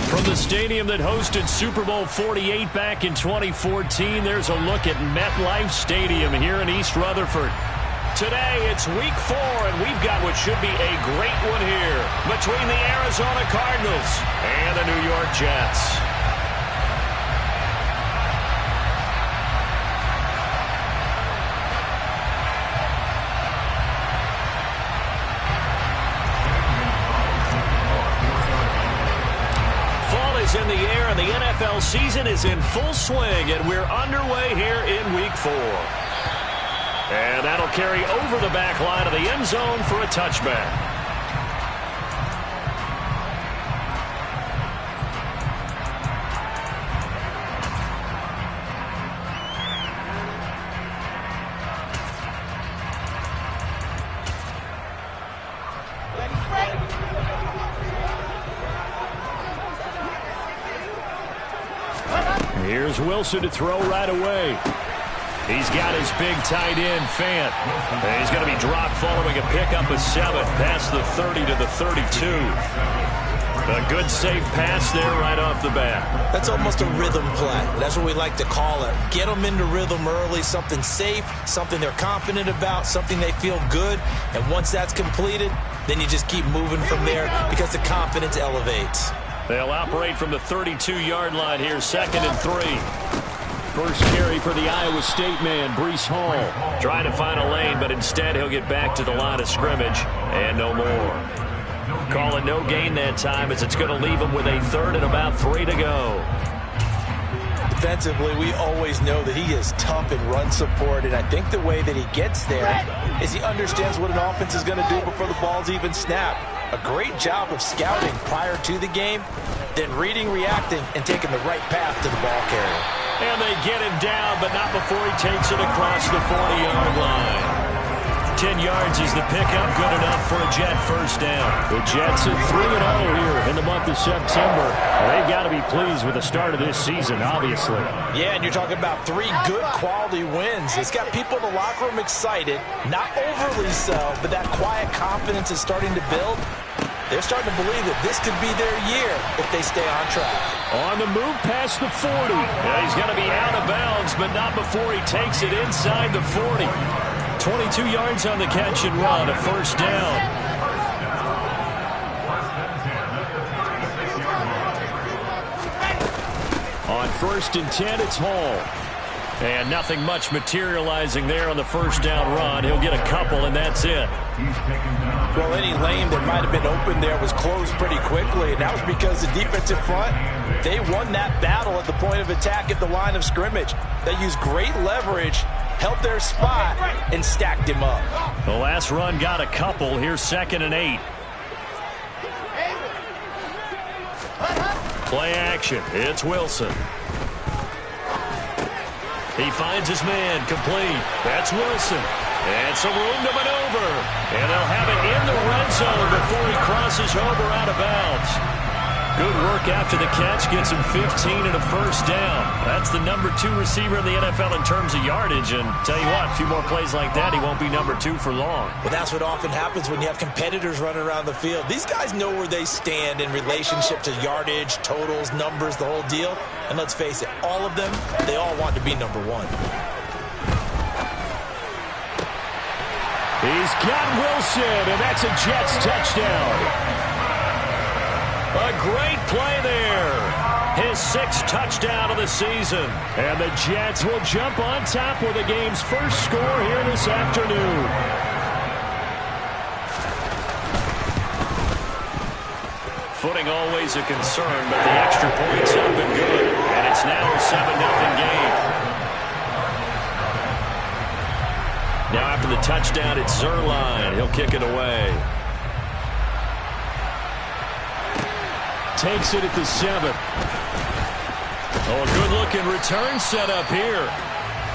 From the stadium that hosted Super Bowl 48 back in 2014, there's a look at MetLife Stadium here in East Rutherford. Today, it's Week 4, and we've got what should be a great one here between the Arizona Cardinals and the New York Jets. In the air, and the NFL season is in full swing, and we're underway here in Week 4. And that'll carry over the back line of the end zone for a touchback. Here's Wilson to throw right away. He's got his big tight end, Fant. And he's going to be dropped following a pickup of 7 past the 30 to the 32. A good, safe pass there right off the bat. That's almost a rhythm play. That's what we like to call it. Get them into rhythm early, something safe, something they're confident about, something they feel good. And once that's completed, then you just keep moving from there because the confidence elevates. They'll operate from the 32-yard line here, 2nd and 3. First carry for the Iowa State man, Breece Hall. Trying to find a lane, but instead he'll get back to the line of scrimmage and no more. Call it no gain that time as it's going to leave him with a 3rd and about 3 to go. Defensively, we always know that he is tough in run support, and I think the way that he gets there is he understands what an offense is going to do before the ball's even snapped. A great job of scouting prior to the game, then reading, reacting, and taking the right path to the ball carrier. And they get him down, but not before he takes it across the 40-yard line. 10 yards is the pickup, good enough for a Jet first down. The Jets at 3-0 here in the month of September. They've got to be pleased with the start of this season, obviously. Yeah, and you're talking about 3 good quality wins. It's got people in the locker room excited, not overly so, but that quiet confidence is starting to build. They're starting to believe that this could be their year if they stay on track. On the move past the 40. Yeah, he's going to be out of bounds, but not before he takes it inside the 40. 22 yards on the catch and run, a first down. On 1st and 10, it's Hall. And nothing much materializing there on the first down run. He'll get a couple, and that's it. Well, any lane that might have been open there was closed pretty quickly, and that was because the defensive front, they won that battle at the point of attack at the line of scrimmage. They used great leverage, held their spot, and stacked him up. The last run got a couple. Here's 2nd and 8. Play action. It's Wilson. He finds his man, complete. That's Wilson. And some room to maneuver. And they'll have it in the red zone before he crosses over out of bounds. Good work after the catch. Gets him 15 and a first down. That's the number 2 receiver in the NFL in terms of yardage. And tell you what, a few more plays like that, he won't be number 2 for long. Well, that's what often happens when you have competitors running around the field. These guys know where they stand in relationship to yardage, totals, numbers, the whole deal. And let's face it, all of them, they all want to be number 1. He's got Wilson, and that's a Jets touchdown. A great play there. His 6th touchdown of the season. And the Jets will jump on top with the game's first score here this afternoon. Footing always a concern, but the extra points have been good. And it's now a 7-0 game. Now after the touchdown, it's Zuerlein. He'll kick it away. Takes it at the 7. Oh, a good-looking return set up here.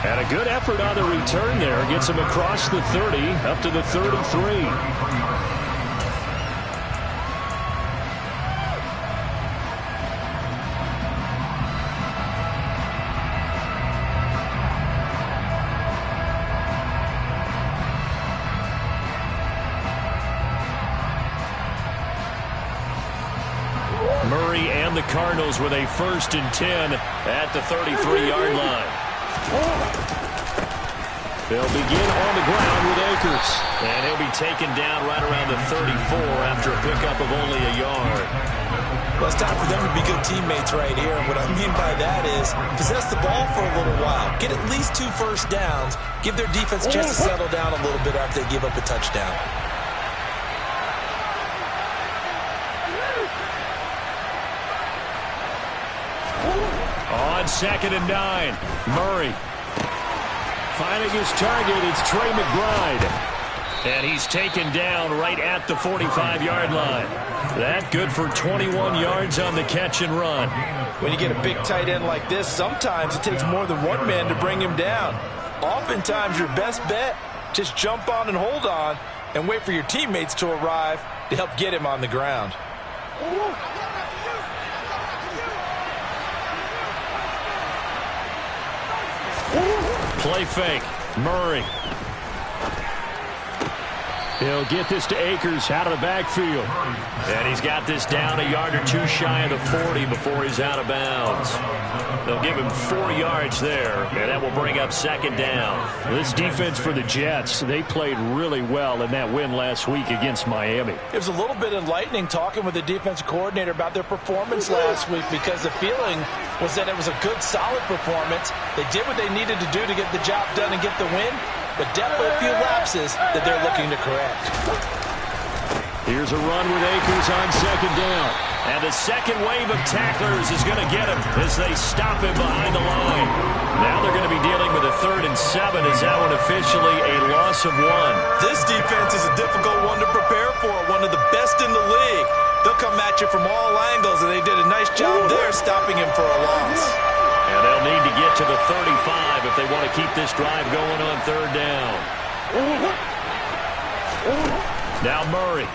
And a good effort on the return there. Gets him across the 30, up to the 33. Murray and the Cardinals with a 1st and 10 at the 33-yard line. They'll begin on the ground with Akers. And he'll be taken down right around the 34 after a pickup of only a yard. Well, it's time for them to be good teammates right here. And what I mean by that is possess the ball for a little while. Get at least 2 first downs. Give their defense a chance to settle down a little bit after they give up a touchdown. On 2nd and 9, Murray. Finding his target, it's Trey McBride. And he's taken down right at the 45-yard line. That good for 21 yards on the catch and run. When you get a big tight end like this, sometimes it takes more than one man to bring him down. Oftentimes, your best bet, just jump on and hold on and wait for your teammates to arrive to help get him on the ground. Play fake. Murray. He'll get this to Akers out of the backfield. And he's got this down a yard or 2 shy of the 40 before he's out of bounds. They'll give him 4 yards there, and that will bring up 2nd down. This defense for the Jets, they played really well in that win last week against Miami. It was a little bit enlightening talking with the defensive coordinator about their performance last week because the feeling was that it was a good, solid performance. They did what they needed to do to get the job done and get the win, but definitely a few lapses that they're looking to correct. Here's a run with Akers on 2nd down. And the second wave of tacklers is going to get him as they stop him behind the line. Now they're going to be dealing with a 3rd and 7 as that one officially a loss of 1. This defense is a difficult one to prepare for, one of the best in the league. They'll come at you from all angles, and they did a nice job there stopping him for a loss. And they'll need to get to the 35 if they want to keep this drive going on 3rd down. Now Murray.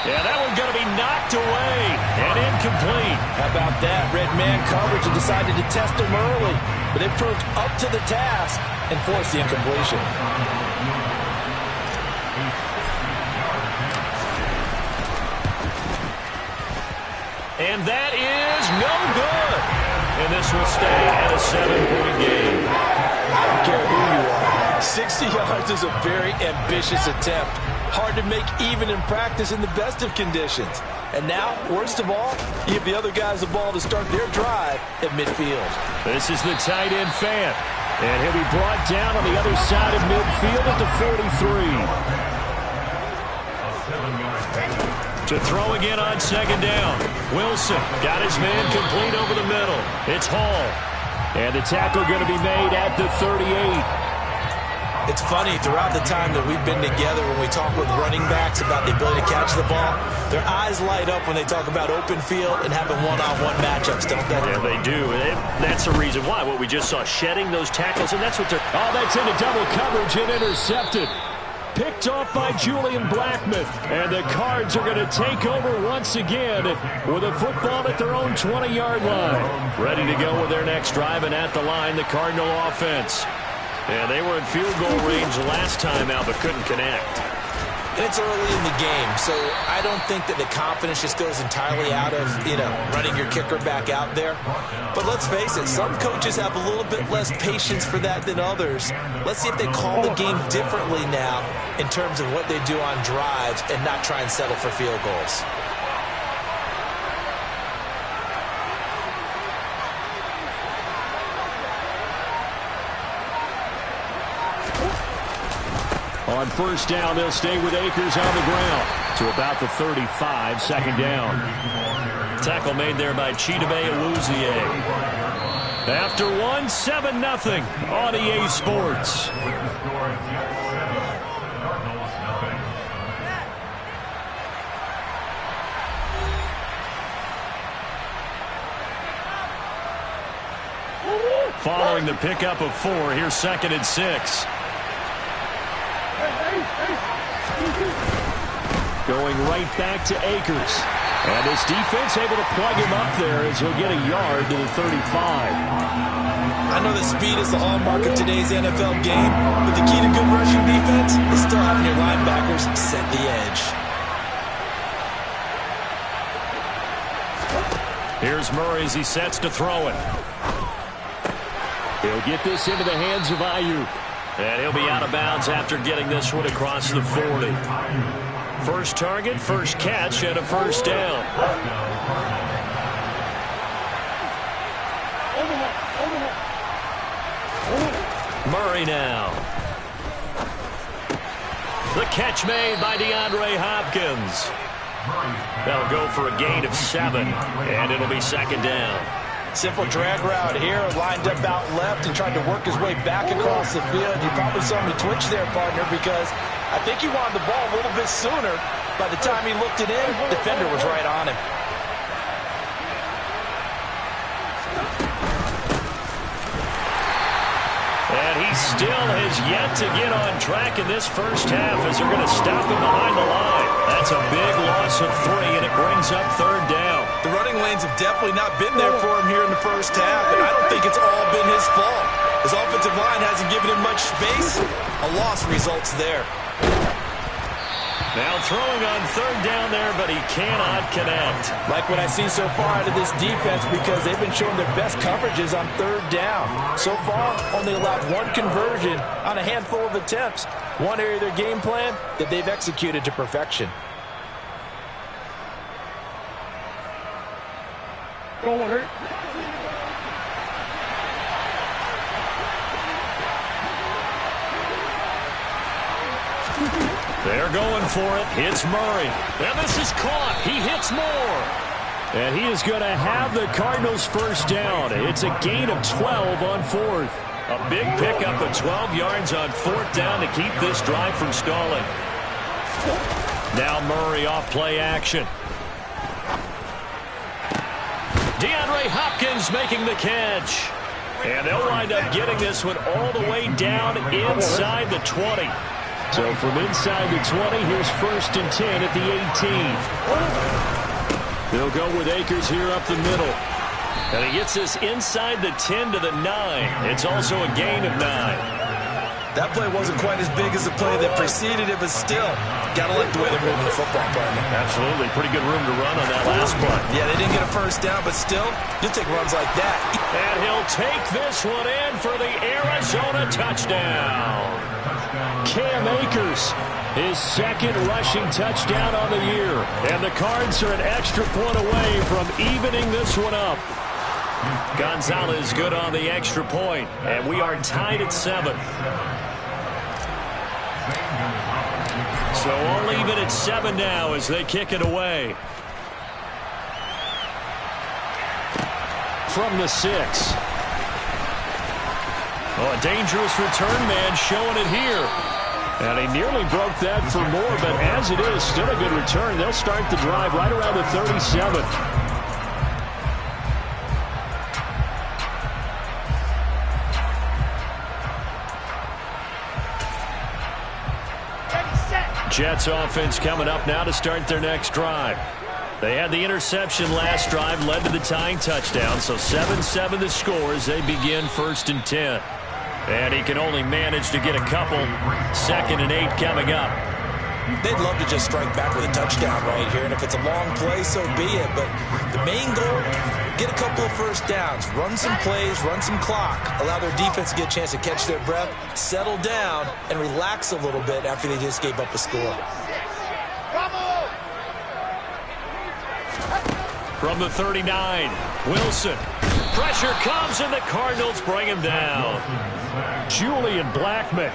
Yeah, that one's going to be knocked away and incomplete. How about that? Red man coverage and decided to test him early, but they proved up to the task and forced the incompletion. And that is no good. And this will stay at a 7-point game. I don't care who you are. 60 yards is a very ambitious attempt. Hard to make even in practice in the best of conditions. And now, worst of all, you give the other guys the ball to start their drive at midfield. This is the tight end Fant. And he'll be brought down on the other side of midfield at the 43. To throw again on 2nd down. Wilson got his man complete over the middle. It's Hall. And the tackle going to be made at the 38. It's funny, throughout the time that we've been together, when we talk with running backs about the ability to catch the ball, their eyes light up when they talk about open field and having one-on-one matchups, don't they? Yeah, they do. That's the reason why. What we just saw, shedding those tackles, and that's what they're... Oh, that's into double coverage and intercepted. Picked off by Julian Blackmon. And the Cards are going to take over once again with a football at their own 20-yard line. Ready to go with their next drive, and at the line, the Cardinal offense. And they were in field goal range last time out, but couldn't connect. And it's early in the game, so I don't think that the confidence just goes entirely out of, running your kicker back out there. But let's face it, some coaches have a little bit less patience for that than others. Let's see if they call the game differently now in terms of what they do on drives and not try and settle for field goals. On 1st down, they'll stay with Akers on the ground to about the 35, 2nd down. Tackle made there by Chidobe Awuzie. After 7-0 on EA Sports. Following the pickup of 4, here's 2nd and 6. Going right back to Akers. And this defense able to plug him up there as he'll get a yard to the 35. I know that speed is the hallmark of today's NFL game, but the key to good rushing defense is still having your linebackers set the edge. Here's Murray as he sets to throw it. He'll get this into the hands of Ayuk. And he'll be out of bounds after getting this one across the 40. First target, first catch, and a first down. Murray now. The catch made by DeAndre Hopkins. That'll go for a gain of 7, and it'll be second down. Simple drag route here, lined up out left and tried to work his way back across the field. You probably saw me twitch there, partner, because I think he wanted the ball a little bit sooner. By the time he looked it in, the defender was right on him. And he still has yet to get on track in this first half as they're going to stop him behind the line. That's a big loss of 3, and it brings up third down. The running lanes have definitely not been there for him here in the first half, and I don't think it's all been his fault. His offensive line hasn't given him much space. A loss results there. Now throwing on third down there, but he cannot connect. Like what I've seen so far out of this defense, because they've been showing their best coverages on third down. So far, only allowed 1 conversion on a handful of attempts. One area of their game plan that they've executed to perfection. They're going for it. Hits Murray. And this is caught. He hits Moore. And he is going to have the Cardinals first down. It's a gain of 12 on 4th. A big pickup of 12 yards on 4th down to keep this drive from stalling. Now Murray off play action. DeAndre Hopkins making the catch. And they'll wind up getting this one all the way down inside the 20. So from inside the 20, here's 1st and 10 at the 18. They'll go with Akers here up the middle. And he gets this inside the 10 to the 9. It's also a gain of 9. That play wasn't quite as big as the play that preceded it, but still, got to like the way they're moving the football, partner. Absolutely. Pretty good room to run on that last play. Yeah, they didn't get a first down, but still, you'll take runs like that. And he'll take this one in for the Arizona touchdown. Cam Akers, his 2nd rushing touchdown on the year. And the Cards are an extra point away from evening this one up. Gonzalez good on the extra point, and we are tied at 7. So all even at 7 now as they kick it away. From the 6. Oh, a dangerous return man showing it here. And he nearly broke that for more, but as it is, still a good return. They'll start the drive right around the 37. Jets offense coming up now to start their next drive. They had the interception last drive, led to the tying touchdown, so 7-7 the score as they begin 1st and 10. And he can only manage to get a couple. 2nd and 8 coming up. They'd love to just strike back with a touchdown right here, and if it's a long play, so be it. But the main goal, get a couple of first downs, run some plays, run some clock, allow their defense to get a chance to catch their breath, settle down, and relax a little bit after they just gave up a score. From the 39, Wilson. Pressure comes, and the Cardinals bring him down. Julian Blackmon.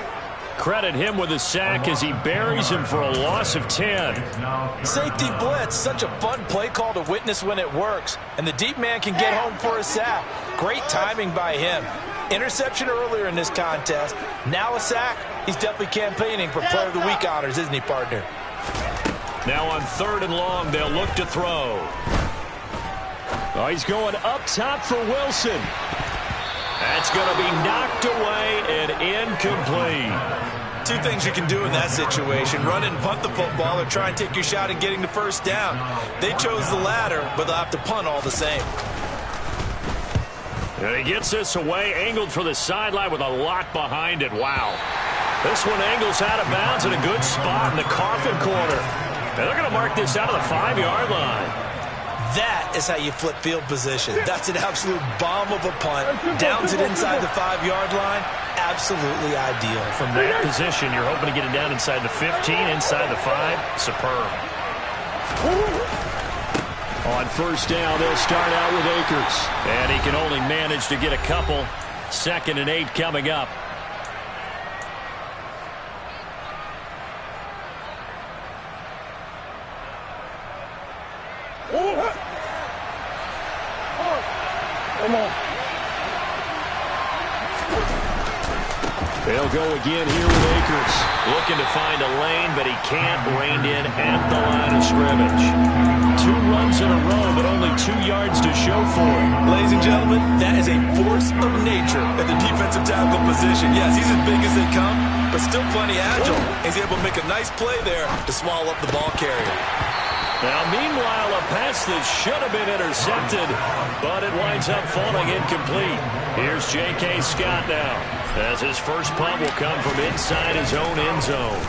Credit him with a sack as he buries him for a loss of 10. Safety blitz, such a fun play call to witness when it works. And the deep man can get home for a sack. Great timing by him. Interception earlier in this contest. Now a sack. He's definitely campaigning for Player of the Week honors, isn't he, partner? Now on 3rd and long, they'll look to throw. Oh, he's going up top for Wilson. That's going to be knocked away and incomplete. 2 things you can do in that situation. Run and punt the football or try and take your shot at getting the first down. They chose the latter, but they'll have to punt all the same. And he gets this away, angled for the sideline with a lot behind it. Wow. This one angles out of bounds in a good spot in the coffin corner. And they're going to mark this out of the 5-yard line. That is how you flip field position. That's an absolute bomb of a punt. Downs it inside the 5-yard line. Absolutely ideal. From that position, you're hoping to get it down inside the 15, inside the 5. Superb. On first down, they'll start out with Akers. And he can only manage to get a couple. 2nd and 8 coming up. They'll go again here with Akers. Looking to find a lane, but he can't. Reined in at the line of scrimmage. 2 runs in a row, but only 2 yards to show for it. Ladies and gentlemen, that is a force of nature at the defensive tackle position. Yes, he's as big as they come, but still plenty agile. He's able to make a nice play there to swallow up the ball carrier. Now, meanwhile, a pass that should have been intercepted, but it winds up falling incomplete. Here's J.K. Scott now, as his first punt will come from inside his own end zone.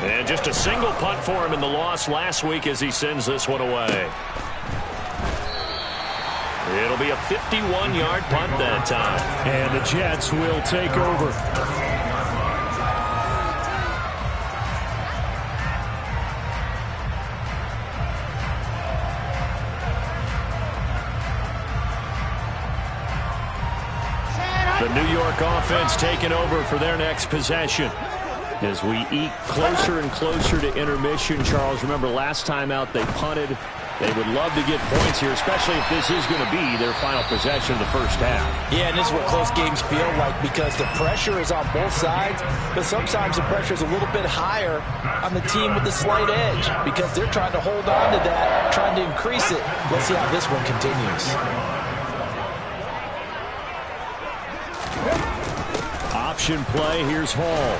And just a single punt for him in the loss last week as he sends this one away. It'll be a 51-yard punt that time. And the Jets will take over. The New York offense taking over for their next possession. As we eke closer and closer to intermission, Charles, remember last time out they punted. They would love to get points here, especially if this is going to be their final possession of the first half. Yeah, and this is what close games feel like because the pressure is on both sides, but sometimes the pressure is a little bit higher on the team with the slight edge because they're trying to hold on to that, trying to increase it. Let's see how this one continues. Option play, here's Hall.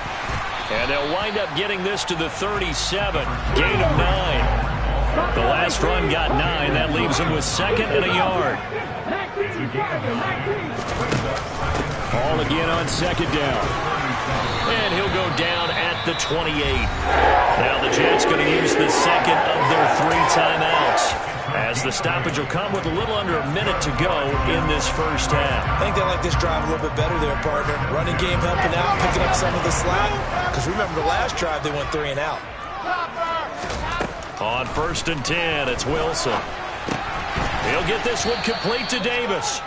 And they'll wind up getting this to the 37. Gain of 9. The last run got 9. That leaves them with 2nd and a yard. Hall again on 2nd down. And he'll go down at the 28. Now the Jets going to use the 2nd of their 3 timeouts, as the stoppage will come with a little under a minute to go in this first half. I think they like this drive a little bit better there, partner. Running game helping out, picking up some of the slack. Because remember, the last drive they went 3 and out. On 1st and 10, it's Wilson. He'll get this one complete to Davis.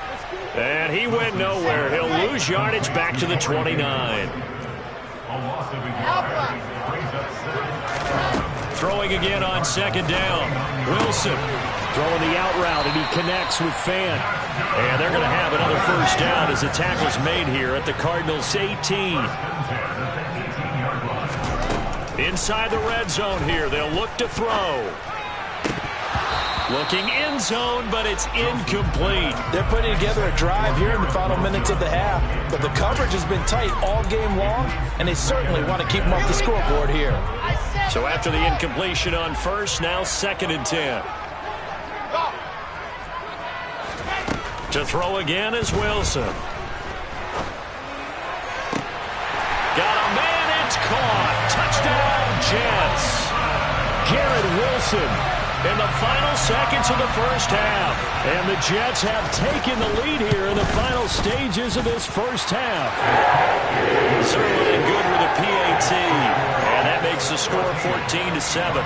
And he went nowhere. He'll lose yardage back to the 29. Throwing again on 2nd down. Wilson throwing the out route, and he connects with Fan. And they're going to have another first down as the tackle's made here at the Cardinals' 18. Inside the red zone here, they'll look to throw. Looking end zone, but it's incomplete. They're putting together a drive here in the final minutes of the half, but the coverage has been tight all game long, and they certainly want to keep them off the scoreboard here. So after the incompletion on 1st, now 2nd and 10. To throw again is Wilson. Got a man, it's caught. Touchdown, Jets. Garrett Wilson in the final seconds of the first half. And the Jets have taken the lead here in the final stages of this first half. Certainly good with a PAT. And that makes the score 14-7.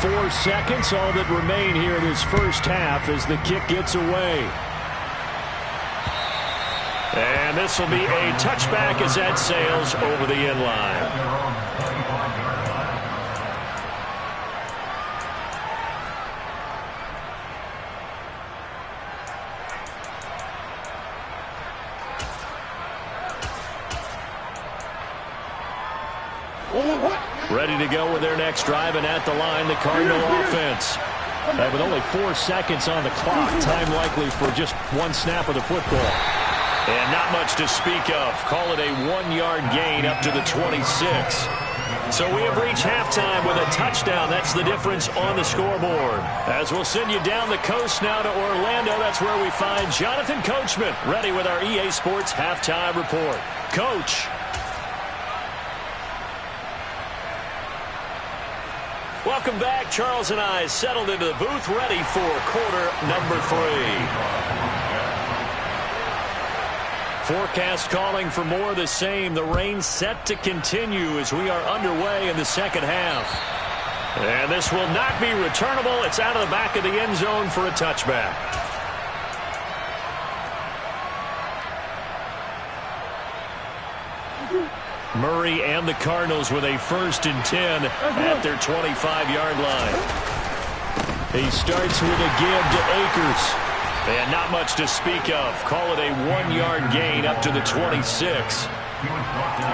4 seconds, all that remain here in this first half as the kick gets away. And this will be a touchback as that sails over the end line. Ready to go with their next drive, and at the line, the Cardinal offense. With only 4 seconds on the clock, time likely for just 1 snap of the football. And not much to speak of. Call it a 1-yard gain up to the 26. So we have reached halftime with a touchdown. That's the difference on the scoreboard. As we'll send you down the coast now to Orlando, that's where we find Jonathan Coachman, ready with our EA Sports Halftime Report. Coach. Welcome back. Charles and I settled into the booth, ready for quarter number 3. Forecast calling for more of the same. The rain set to continue as we are underway in the second half. And this will not be returnable. It's out of the back of the end zone for a touchback. Murray and the Cardinals with a 1st and 10 at their 25-yard line. He starts with a give to Akers. And not much to speak of. Call it a 1-yard gain up to the 26.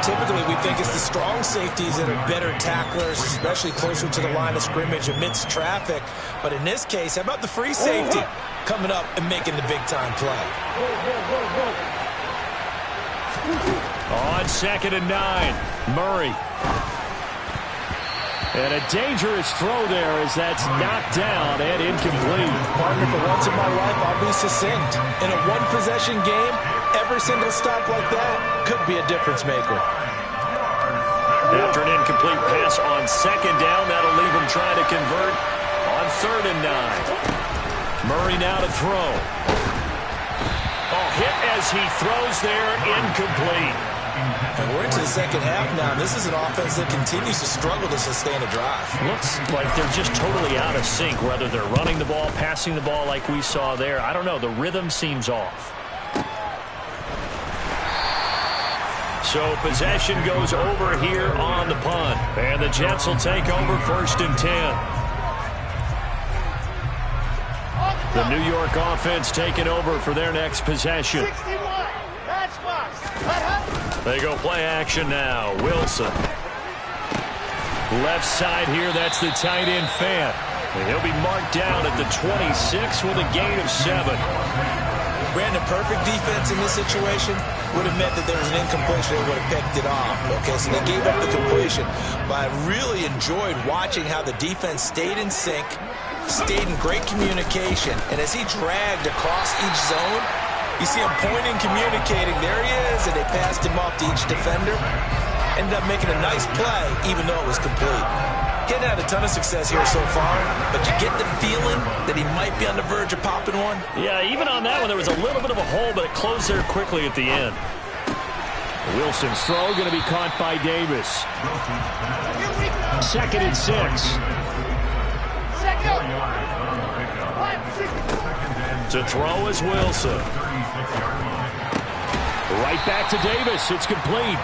Typically, we think it's the strong safeties that are better tacklers, especially closer to the line of scrimmage amidst traffic. But in this case, how about the free safety coming up and making the big-time play? On 2nd and 9, Murray. And a dangerous throw there as that's knocked down and incomplete. Partner, for once in my life, I'll be succinct. In a one-possession game, every single stop like that could be a difference maker. After an incomplete pass on 2nd down, that'll leave him trying to convert on 3rd and 9. Murray now to throw. Oh, hit as he throws there, incomplete. And we're into the second half now. This is an offense that continues to struggle to sustain a drive. Looks like they're just totally out of sync, whether they're running the ball, passing the ball like we saw there. I don't know. The rhythm seems off. So possession goes over here on the punt. And the Jets will take over 1st and 10. The New York offense taking over for their next possession. 61. They go play action now. Wilson. Left side here, that's the tight end Fant. And he'll be marked down at the 26 with a gain of 7. Brandon, perfect defense in this situation would have meant that there was an incompletion. They would have picked it off. Okay, so they gave up the completion. But I really enjoyed watching how the defense stayed in sync, stayed in great communication. And as he dragged across each zone, you see him pointing, communicating. There he is, and they passed him off to each defender. Ended up making a nice play, even though it was complete. Getting had a ton of success here so far, but you get the feeling that he might be on the verge of popping one. Yeah, even on that one, there was a little bit of a hole, but it closed there quickly at the end. Wilson's throw going to be caught by Davis. 2nd and 6. To throw is Wilson. Right back to Davis. It's complete.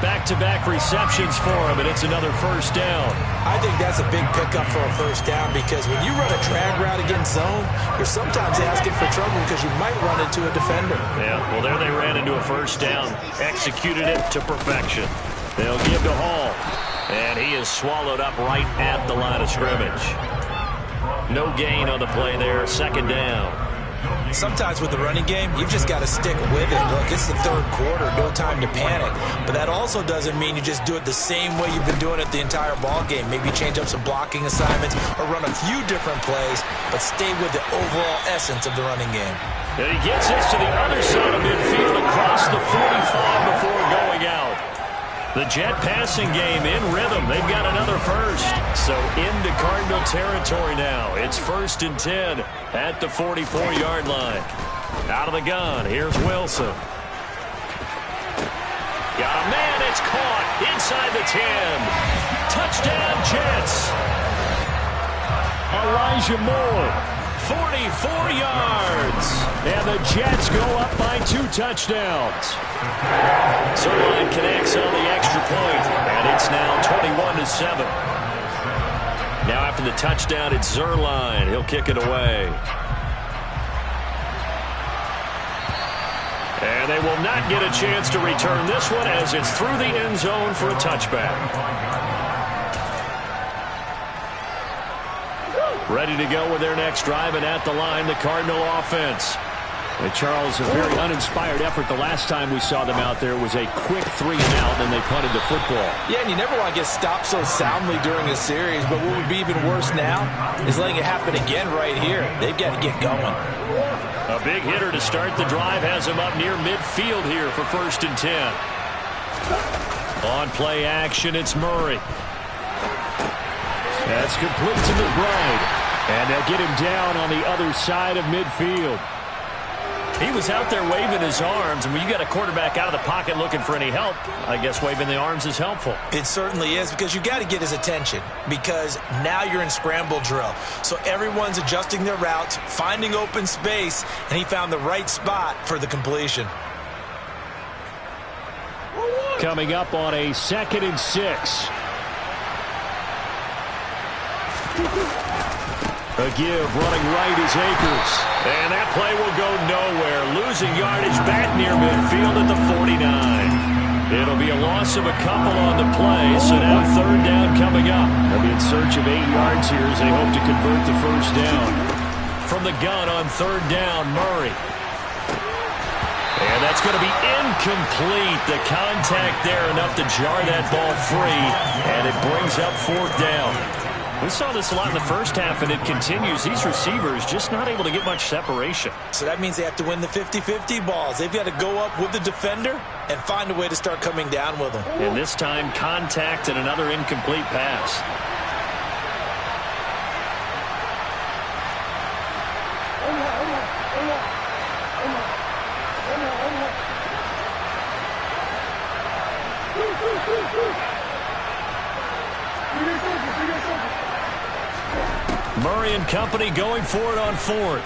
Back-to-back receptions for him, and it's another 1st down. I think that's a big pickup for a 1st down because when you run a drag route against zone, you're sometimes asking for trouble because you might run into a defender. Yeah, well, there they ran into a 1st down. Executed it to perfection. They'll give to Hall, and he is swallowed up right at the line of scrimmage. No gain on the play there, 2nd down. Sometimes with the running game, you've just got to stick with it. Look, it's the 3rd quarter, no time to panic. But that also doesn't mean you just do it the same way you've been doing it the entire ball game. Maybe change up some blocking assignments or run a few different plays, but stay with the overall essence of the running game. And he gets this to the other side of midfield across the 45 before going out. The Jet passing game in rhythm. They've got another 1st. So into Cardinal territory now. It's 1st and 10 at the 44-yard line. Out of the gun. Here's Wilson. Got a man. It's caught inside the 10. Touchdown, Jets. Elijah Moore, 44 yards. And the Jets go up by 2 touchdowns. Zuerlein connects on the extra point, and it's now 21-7. Now after the touchdown, it's Zuerlein. He'll kick it away. And they will not get a chance to return this one as it's through the end zone for a touchback. Ready to go with their next drive, and at the line, the Cardinal offense. And Charles, a very uninspired effort the last time we saw them out there was a quick 3-and-out, and they punted the football. Yeah, and you never want to get stopped so soundly during a series, but what would be even worse now is letting it happen again right here. They've got to get going. A big hitter to start the drive has him up near midfield here for 1st and 10. On play action, it's Murray. That's complete to McBride. And they'll get him down on the other side of midfield. He was out there waving his arms, and when you got a quarterback out of the pocket looking for any help, I guess waving the arms is helpful. It certainly is, because you got to get his attention, because now you're in scramble drill. So everyone's adjusting their routes, finding open space, and he found the right spot for the completion. Coming up on a 2nd and 6. A give running right is Akers. And that play will go nowhere. Losing yardage back near midfield at the 49. It'll be a loss of a couple on the play, so now 3rd down coming up. They'll be in search of 8 yards here as they hope to convert the 1st down. From the gun on 3rd down, Murray. And that's going to be incomplete. The contact there enough to jar that ball free, and it brings up 4th down. We saw this a lot in the first half, and it continues. These receivers just not able to get much separation. So that means they have to win the 50-50 balls. They've got to go up with the defender and find a way to start coming down with them. And this time, contact and another incomplete pass. Murray and company going for it on 4th.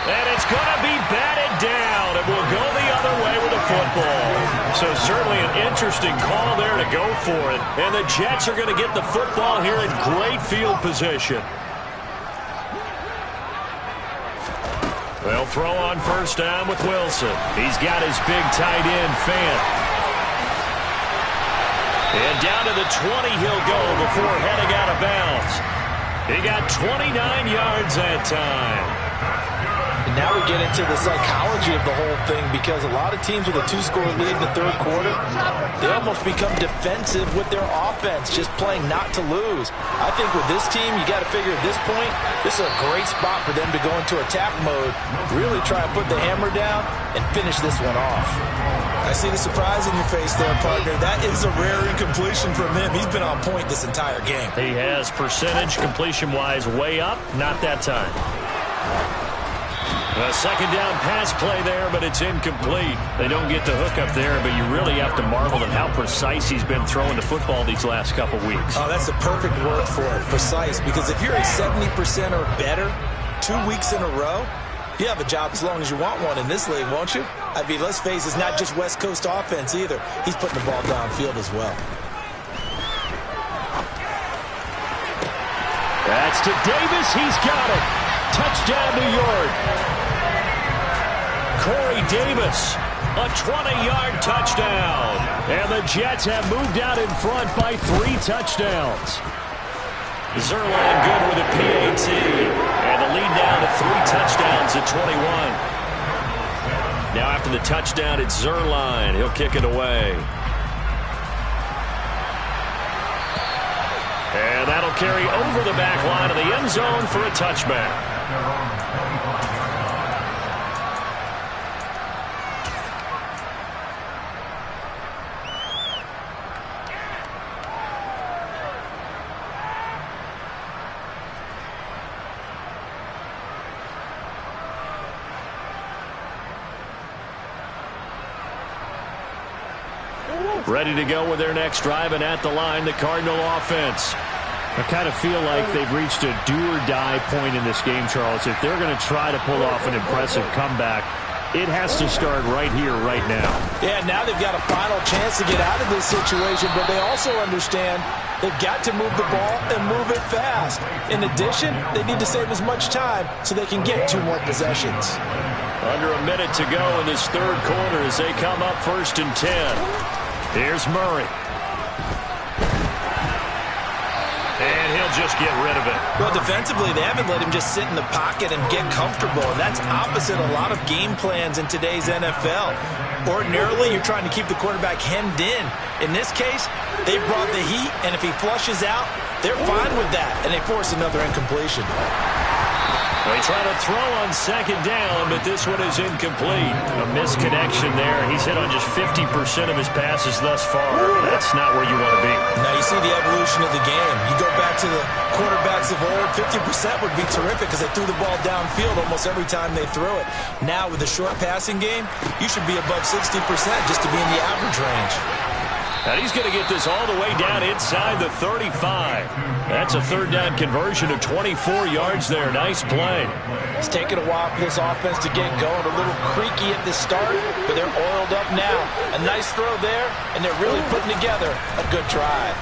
And it's going to be batted down. It will go the other way with the football. So certainly an interesting call there to go for it. And the Jets are going to get the football here in great field position. They'll throw on 1st down with Wilson. He's got his big tight end, Fant. And down to the 20 he'll go before heading out of bounds. He got 29 yards that time. And now we get into the psychology of the whole thing, because a lot of teams with a 2-score lead in the 3rd quarter, they almost become defensive with their offense, just playing not to lose. I think with this team, you got to figure at this point, this is a great spot for them to go into attack mode, really try to put the hammer down and finish this one off. I see the surprise in your face there, partner. That is a rare incompletion from him. He's been on point this entire game. He has percentage completion-wise way up. Not that time. A 2nd down pass play there, but it's incomplete. They don't get the hook up there, but you really have to marvel at how precise he's been throwing the football these last couple weeks. Oh, that's the perfect word for it, precise. Because if you're a 70% or better 2 weeks in a row, you have a job as long as you want one in this league, won't you? I mean, let's face it, it's not just West Coast offense either. He's putting the ball downfield as well. That's to Davis. He's got it. Touchdown, New York. Corey Davis, a 20-yard touchdown. And the Jets have moved out in front by 3 touchdowns. Zerline good with a PAT. And the lead down to 3 touchdowns at 21. Now after the touchdown, it's Zerline. He'll kick it away. And that'll carry over the back line of the end zone for a touchback. Ready to go with their next drive, and at the line, the Cardinal offense. I kind of feel like they've reached a do-or-die point in this game, Charles. If they're going to try to pull off an impressive comeback, it has to start right here, right now. Yeah, now they've got a final chance to get out of this situation, but they also understand they've got to move the ball and move it fast. In addition, they need to save as much time so they can get 2 more possessions. Under a minute to go in this 3rd quarter as they come up 1st and 10. Here's Murray. And he'll just get rid of it. Well, defensively, they haven't let him just sit in the pocket and get comfortable, and that's opposite a lot of game plans in today's NFL. Ordinarily, you're trying to keep the quarterback hemmed in. In this case, they brought the heat, and if he flushes out, they're fine with that, and they force another incompletion. They try to throw on second down, but this one is incomplete. A misconnection there. He's hit on just 50% of his passes thus far. That's not where you want to be. Now you see the evolution of the game. You go back to the quarterbacks of old, 50% would be terrific because they threw the ball downfield almost every time they threw it. Now with the short passing game, you should be above 60% just to be in the average range. And he's going to get this all the way down inside the 35. That's a third down conversion of 24 yards there. Nice play. It's taken a while for this offense to get going. A little creaky at the start, but they're oiled up now. A nice throw there, and they're really putting together a good drive.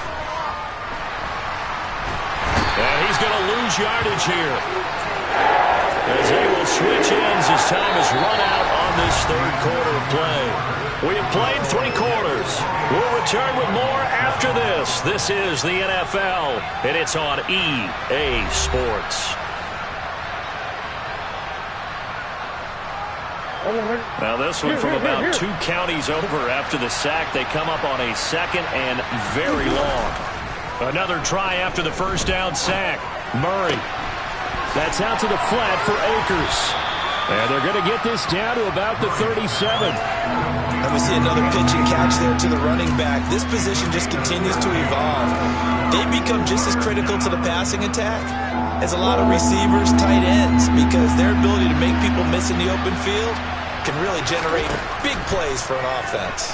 And he's going to lose yardage here, as they will switch ends as time is run out on this third quarter of play. We have played 3 quarters. We'll return with more after this. This is the NFL, and it's on EA Sports. Now this one from about 2 counties over after the sack. They come up on a second and very long. Another try after the first down sack. Murray. That's out to the flat for Akers. And they're going to get this down to about the 37. And we see another pitch and catch there to the running back. This position just continues to evolve. They become just as critical to the passing attack as a lot of receivers, tight ends, because their ability to make people miss in the open field can really generate big plays for an offense.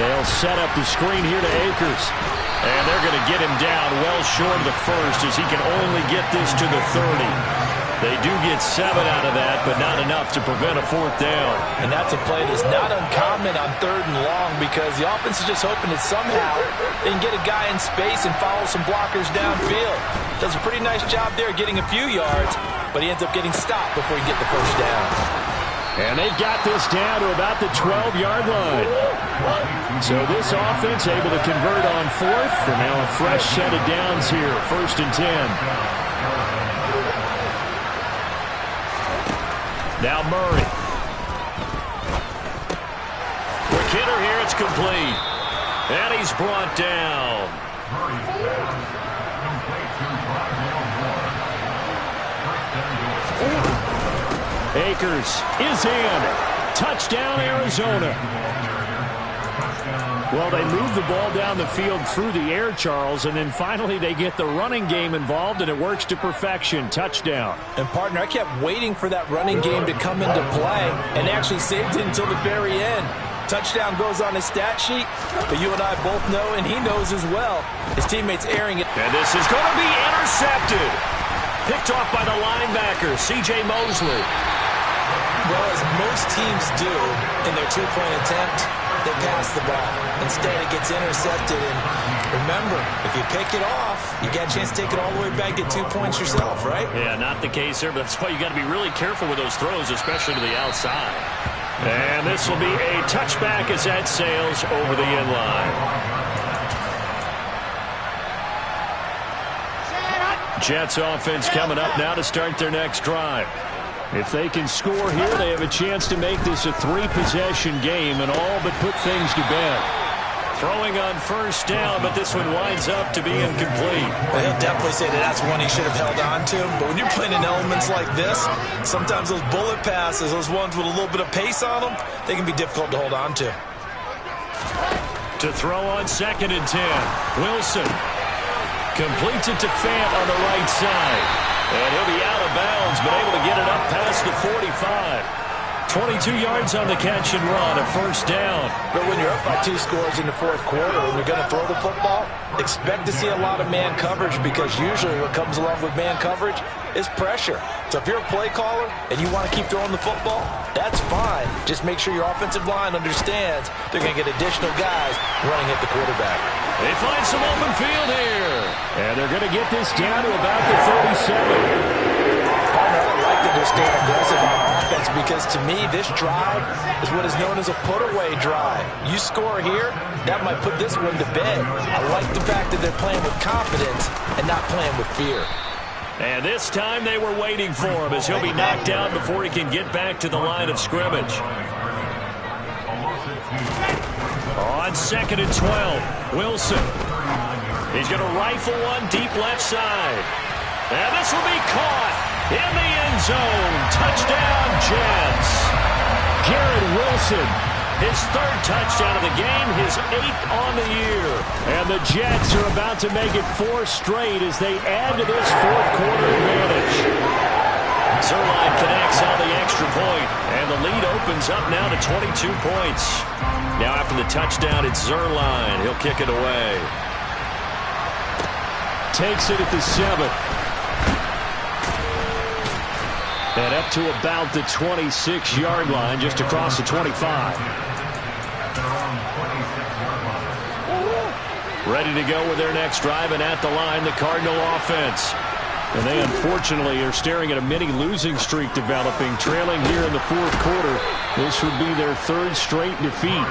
They'll set up the screen here to Akers. And they're going to get him down well short of the first as he can only get this to the 30. They do get 7 out of that, but not enough to prevent a fourth down. And that's a play that's not uncommon on third and long because the offense is just hoping that somehow they can get a guy in space and follow some blockers downfield. Does a pretty nice job there getting a few yards, but he ends up getting stopped before he get the first down. And they've got this down to about the 12-yard line. So this offense able to convert on fourth, and now a fresh set of downs here, 1st and 10. Now Murray. Quick hitter here, it's complete. And he's brought down. Akers is in. Touchdown, Arizona. Well, they move the ball down the field through the air, Charles, and then finally they get the running game involved, and it works to perfection. Touchdown. And, partner, I kept waiting for that running game to come into play and actually saved it until the very end. Touchdown goes on his stat sheet, but you and I both know, and he knows as well, his teammates airing it. And this is going to be intercepted. Picked off by the linebacker, C.J. Mosley. Well, as most teams do in their two-point attempt, they pass the ball. Instead, it gets intercepted. And remember, if you pick it off, you get a chance to take it all the way back, get 2 points yourself, right? Yeah, not the case here, but that's why you got to be really careful with those throws, especially to the outside. And this will be a touchback as that sails over the end line. Jets offense coming up now to start their next drive. If they can score here, they have a chance to make this a 3-possession game and all but put things to bed. Throwing on first down, but this one winds up to be incomplete. Well, he'll definitely say that that's one he should have held on to. But when you're playing in elements like this, sometimes those bullet passes, those ones with a little bit of pace on them, they can be difficult to hold on to. To throw on 2nd and 10. Wilson completes it to Fant on the right side. And he'll be out of bounds, but able to get it up past the 45. 22 yards on the catch and run, a first down. But when you're up by 2 scores in the fourth quarter and you're going to throw the football, expect to see a lot of man coverage because usually what comes along with man coverage is pressure. So if you're a play caller and you want to keep throwing the football, that's fine. Just make sure your offensive line understands they're going to get additional guys running at the quarterback. They find some open field here. And they're going to get this down to about the 37. I like that they're staying aggressive on offense because to me this drive is what is known as a put-away drive. You score here, that might put this one to bed. I like the fact that they're playing with confidence and not playing with fear. And this time they were waiting for him as he'll be knocked down before he can get back to the line of scrimmage. On 2nd and 12, Wilson. He's going to rifle one deep left side. And this will be caught in the end zone. Touchdown, Jets. Garrett Wilson. His third touchdown of the game, his 8th on the year. And the Jets are about to make it 4 straight as they add to this fourth quarter advantage. Zuerlein connects on the extra point, and the lead opens up now to 22 points. Now after the touchdown, it's Zuerlein. He'll kick it away. Takes it at the 7. And up to about the 26-yard line, just across the 25. Ready to go with their next drive, and at the line, the Cardinal offense. And they unfortunately are staring at a mini losing streak developing, trailing here in the fourth quarter. This would be their 3rd straight defeat.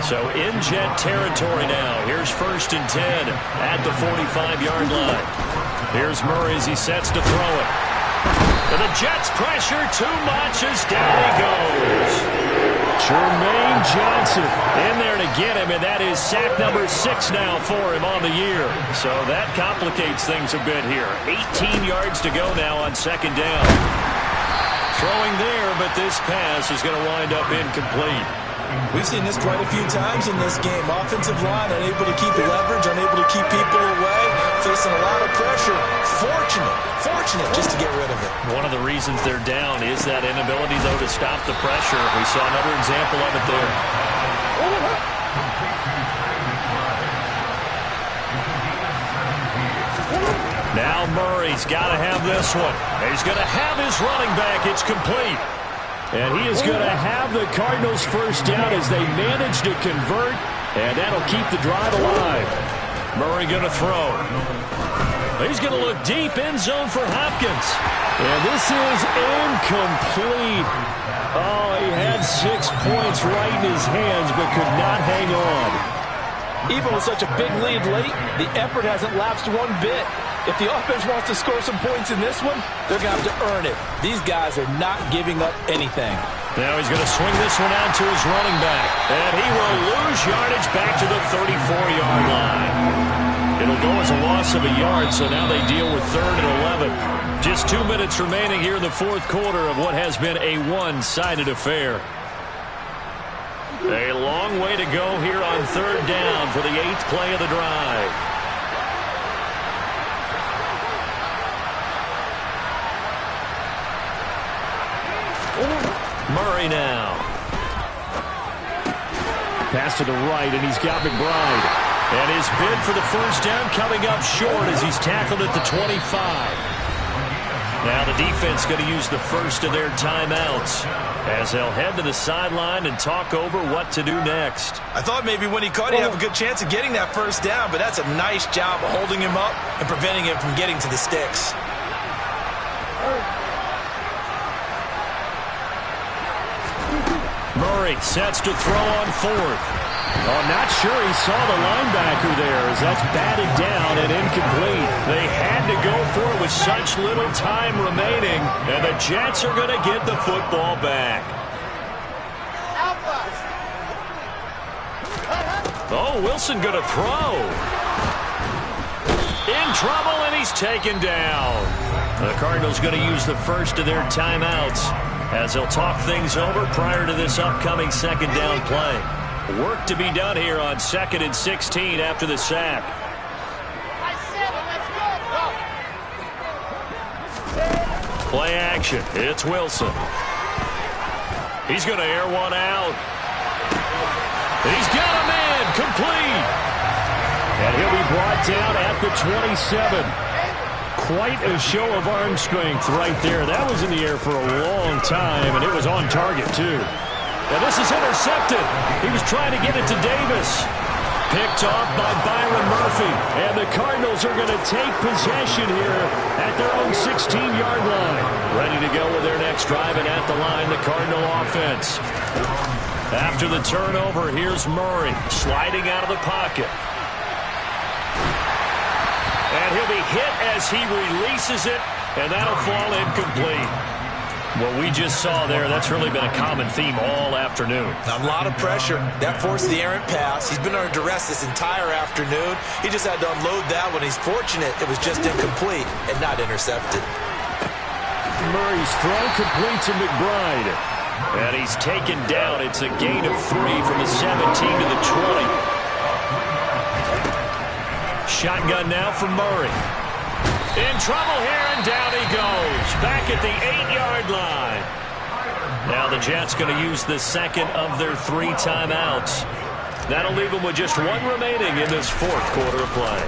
So in Jet territory now. Here's 1st and 10 at the 45-yard line. Here's Murray as he sets to throw it. And the Jets pressure too much as down he goes. Jermaine Johnson in there to get him, and that is sack number 6 now for him on the year. So that complicates things a bit here. 18 yards to go now on 2nd down. Throwing there, but this pass is going to wind up incomplete. We've seen this quite a few times in this game. Offensive line unable to keep leverage, unable to keep people away, facing a lot of pressure. Fortunate just to get rid of it. One of the reasons they're down is that inability, though, to stop the pressure. We saw another example of it there. Now Murray's got to have this one. He's going to have his running back. It's complete. And he is going to have the Cardinals first down as they manage to convert, and that'll keep the drive alive. Murray going to throw. He's going to look deep, end zone for Hopkins. And this is incomplete. Oh, he had 6 points right in his hands but could not hang on. Even with such a big lead late, the effort hasn't lapsed one bit. If the offense wants to score some points in this one, they're going to have to earn it. These guys are not giving up anything. Now he's going to swing this one out to his running back. And he will lose yardage back to the 34-yard line. It'll go as a loss of a yard, so now they deal with 3rd and 11. Just 2 minutes remaining here in the fourth quarter of what has been a one-sided affair. A long way to go here on 3rd down for the 8th play of the drive. Murray now. Pass to the right, and he's got McBride. And his bid for the first down coming up short as he's tackled at the 25. Now the defense going to use the first of their timeouts as they'll head to the sideline and talk over what to do next. I thought maybe when he caught, he'd have a good chance of getting that first down, but that's a nice job of holding him up and preventing him from getting to the sticks. Murray sets to throw on 4th. Oh, not sure he saw the linebacker there as that's batted down and incomplete. They had to go for it with such little time remaining, and the Jets are going to get the football back. Oh, Wilson going to throw. In trouble, and he's taken down. The Cardinals going to use the first of their timeouts as they'll talk things over prior to this upcoming 2nd down play. Work to be done here on 2nd and 16 after the sack. Play action. It's Wilson. He's going to air one out. He's got a man. Complete. And he'll be brought down at the 27. Quite a show of arm strength right there. That was in the air for a long time, and it was on target, too. And this is intercepted. He was trying to get it to Davis. Picked off by Byron Murphy. And the Cardinals are going to take possession here at their own 16-yard line. Ready to go with their next drive, and at the line, the Cardinal offense. After the turnover, here's Murray sliding out of the pocket. And he'll be hit as he releases it, and that'll fall incomplete. What we just saw there, that's really been a common theme all afternoon. A lot of pressure. That forced the errant pass. He's been under duress this entire afternoon. He just had to unload that one. He's fortunate it was just incomplete and not intercepted. Murray's throw complete to McBride. And he's taken down. It's a gain of 3 from the 17 to the 20. Shotgun now for Murray. In trouble here, and down he goes. Back at the 8-yard line. Now the Jets going to use the second of their 3 timeouts. That'll leave them with just 1 remaining in this 4th quarter of play.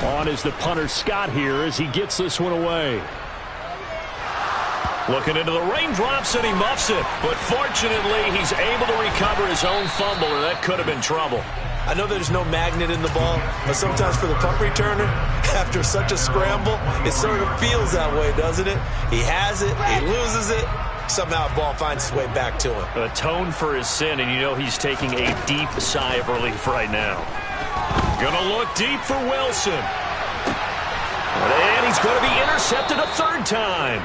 On is the punter Scott here as he gets this one away. Looking into the raindrops, and he muffs it. But fortunately, he's able to recover his own fumble, or that could have been trouble. I know there's no magnet in the ball, but sometimes for the punt returner, after such a scramble, it sort of feels that way, doesn't it? He has it, he loses it, somehow the ball finds its way back to him. Atone for his sin, and you know he's taking a deep sigh of relief right now. Gonna look deep for Wilson. And he's going to be intercepted a 3rd time.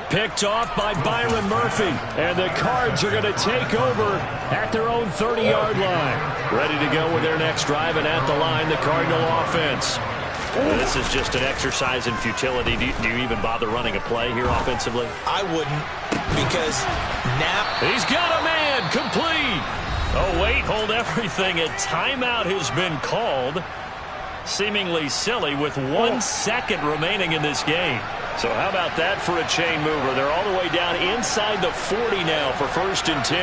Picked off by Byron Murphy. And the Cards are going to take over at their own 30-yard line. Ready to go with their next drive, and at the line, the Cardinal offense. This is just an exercise in futility. Do you even bother running a play here offensively? I wouldn't, because Knapp... He's got a man, complete. Oh, wait, hold everything. A timeout has been called. Seemingly silly with 1 second remaining in this game. So how about that for a chain mover? They're all the way down inside the 40 now for 1st and 10.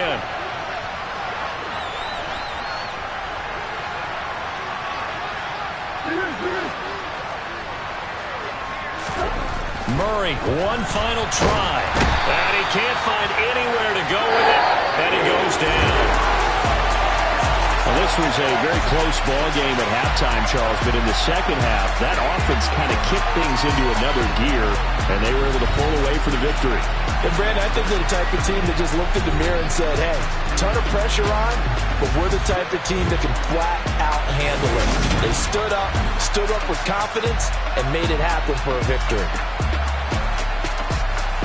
Murray, one final try. And he can't find anywhere to go with it. And he goes down. Well, this was a very close ball game at halftime, Charles, but in the second half, that offense kind of kicked things into another gear, and they were able to pull away for the victory. And, Brandon, I think they're the type of team that just looked in the mirror and said, hey, ton of pressure on, but we're the type of team that can flat out handle it. They stood up with confidence, and made it happen for a victory.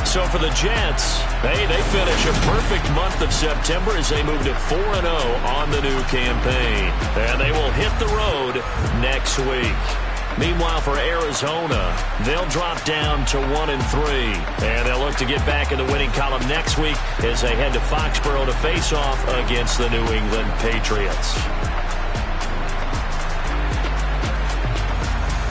So for the Jets, hey, they finish a perfect month of September as they move to 4-0 on the new campaign. And they will hit the road next week. Meanwhile, for Arizona, they'll drop down to 1-3. And they'll look to get back in the winning column next week as they head to Foxborough to face off against the New England Patriots.